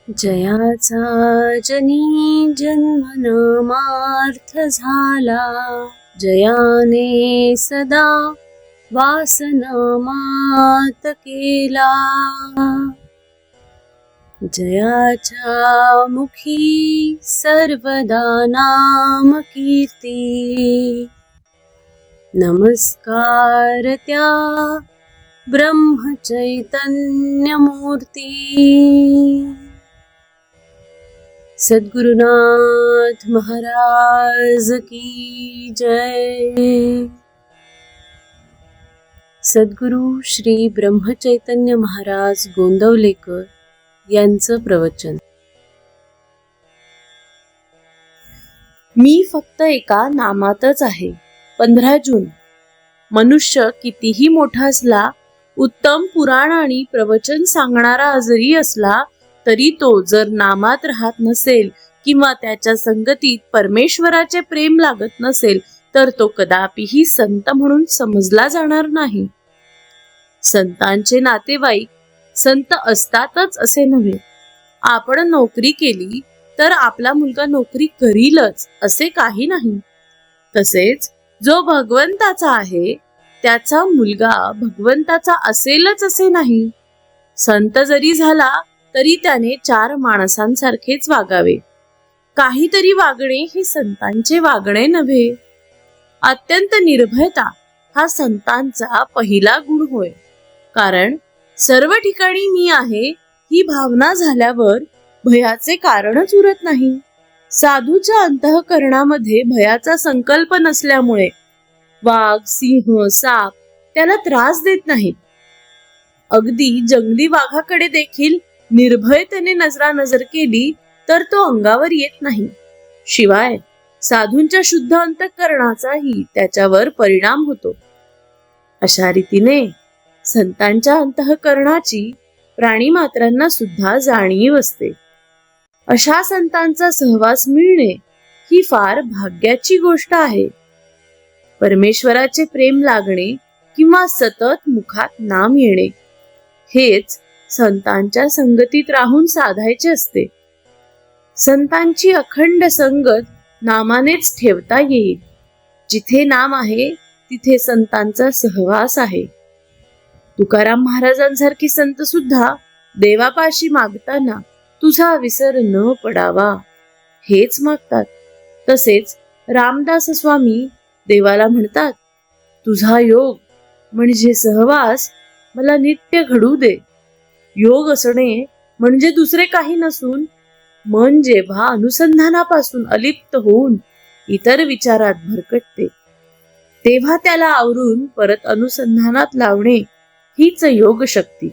जयाचा जनी जन्म नामार्थ झाला, जयाने सदा वासनामात केला. जयाच्या मुखी सर्वदा नाम कीर्ती, नमस्कार त्या ब्रह्म चैतन्य मूर्ती. सद्गुरुनाथ महाराज की जय. सद्गुरु श्री ब्रह्मचैतन्य महाराज गोंदवलेकर यांचं प्रवचन. मी फक्त एका नामातच आहे. 15 जून. मनुष्य कितीही मोठा असला, उत्तम पुराण आणि प्रवचन सांगणारा जरी असला, तरी तो जर नामात राहत नसेल किंवा त्याच्या संगतीत परमेश्वराचे प्रेम लागत नसेल, तर तो कदापिही संत म्हणून समजला जाणार नाही. संतांचे नातेवाईक संत असतातच असे नव्हे. आपण नोकरी केली तर आपला मुलगा नोकरी करीलच असे काही नाही. तसेच जो भगवंताचा आहे त्याचा मुलगा भगवंताचा असेलच असे नाही. संत जरी झाला तरी त्याने 4 माणसांसारखेच वागावे. काहीतरी वागणे हे संतांचे वागणे नव्हे. अत्यंत निर्भयता हा संतांचा पहिला गुण होय. कारण सर्व ठिकाणी मी आहे ही भावना झाल्यावर भयाचे कारणच उरत नाही. साधूच्या अंतःकरणामध्ये भयाचा संकल्प नसल्यामुळे वाघ, सिंह, साप त्याला त्रास देत नाहीत. अगदी जंगली वाघाकडे देखील निर्भयतेने नजरानजर केली तर तो अंगावर येत नाही. शिवाय साधूंच्या शुद्ध अंतःकरणाचाही त्याच्यावर परिणाम होतो. अशा रीतीने संतांच्या अंतःकरणाची प्राणीमात्रांना सुद्धा जाणीव असते. अशा संतांचा सहवास मिळणे ही फार भाग्याची गोष्ट आहे. परमेश्वराचे प्रेम लागणे किंवा सतत मुखात नाम येणे हेच संतांच्या संगतीत राहून साधायचे असते. संतांची अखंड संगत नामानेच ठेवता येईल. जिथे नाम आहे तिथे संतांचा सहवास आहे. तुकाराम महाराजांसारखी संत सुद्धा देवापाशी मागताना तुझा विसर न पडावा हेच मागतात. तसेच रामदास स्वामी देवाला म्हणतात, तुझा योग म्हणजे सहवास मला नित्य घडू दे. योग असणे म्हणजे दुसरे काही नसून मन जेव्हा अनुसंधानापासून अलिप्त होऊन इतर विचारात भरकटते तेव्हा त्याला आवरून परत अनुसंधानात लावणे हीच योग शक्ती.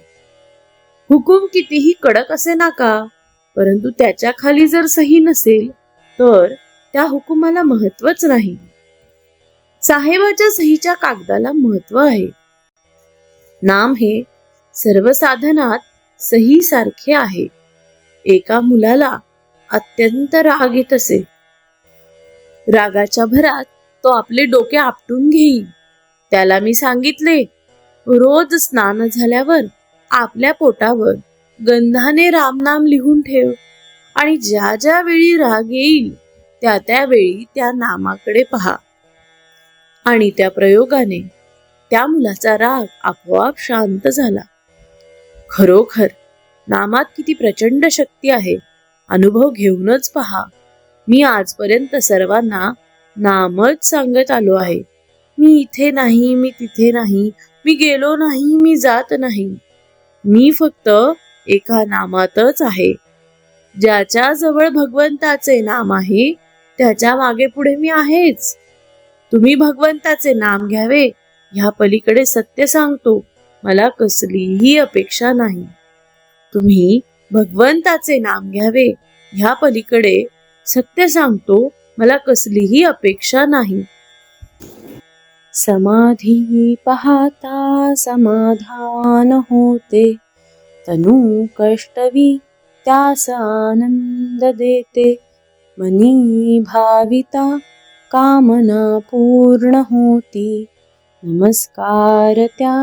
हुकूम कितीही कडक असे नाका, परंतु त्याच्या खाली जर सही नसेल तर त्या हुकुमाला महत्वच नाही. साहेबाच्या सहीच्या कागदाला महत्व आहे. नाम हे सर्व साधनात सही सारखे आहे. एका मुलाला अत्यंत राग येत असे. रागाच्या भरात तो आपले डोके आपटून घेईल. त्याला मी सांगितले, रोज स्नान झाल्यावर आपल्या पोटावर गंधाने रामनाम लिहून ठेव आणि ज्या ज्या वेळी राग येईल त्या त्यावेळी त्या नामाकडे पहा. आणि त्या प्रयोगाने त्या मुलाचा राग आपोआप शांत झाला. खरोखर नामात किती प्रचंड शक्ती आहे, अनुभव घेऊनच पहा. मी आजपर्यंत सर्वांना नामच सांगत आलो आहे. मी इथे नाही, मी तिथे नाही, मी गेलो नाही, मी जात नाही. मी फक्त एका नामातच आहे. ज्याच्या जवळ भगवंताचे नाम आहे त्याच्या मागे पुढे मी आहेच. तुम्ही भगवंताचे नाम घ्यावे ह्या पलीकडे सत्य सांगतो, मला कसलीही अपेक्षा नाही. तुम्ही भगवंताचे नाम घ्यावे ह्या पलीकडे सत्य सांगतो, मला कसलीही अपेक्षा नाही. समाधी पाहता समाधान होते, तनु कष्टवी त्यास आनंद देते. मनी भाविता कामना पूर्ण होती, नमस्कार त्या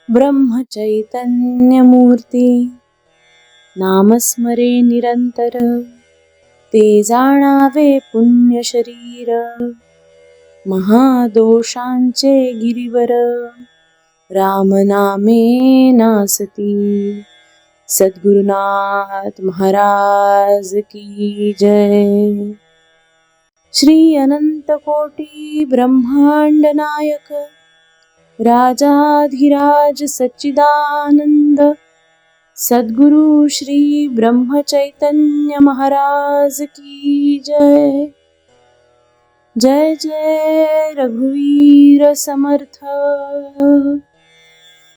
ब्रह्मचैतन्य मूर्ती. नामस्मरे निरंतर, ते जाणावे पुण्य शरीर, महादोषांचे गिरीवर, रामनामे नासती. सद्गुरुनाथ महाराज की जय. श्री अनंत कोटी ब्रह्मांड नायक, राजाधिराज सच्चिदानंद सद्गुरु श्री ब्रह्म चैतन्य महाराज की जय. जय जय रघुवीर समर्थ.